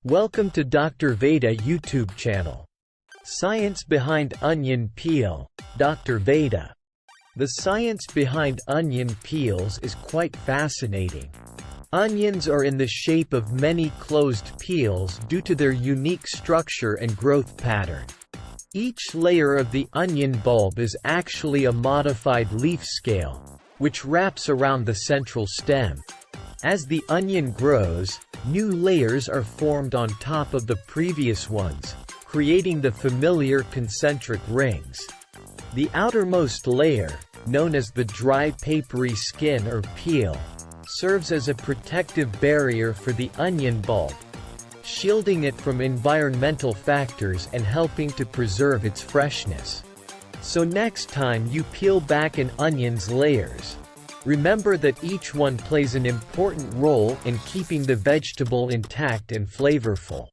Welcome to Dr. Veda YouTube channel. Science behind onion peel. Dr. Veda. The science behind onion peels is quite fascinating. Onions are in the shape of many closed peels due to their unique structure and growth pattern. Each layer of the onion bulb is actually a modified leaf scale, which wraps around the central stem. As the onion grows, new layers are formed on top of the previous ones, creating the familiar concentric rings. The outermost layer, known as the dry papery skin or peel, serves as a protective barrier for the onion bulb, shielding it from environmental factors and helping to preserve its freshness. So next time you peel back an onion's layers, remember that each one plays an important role in keeping the vegetable intact and flavorful.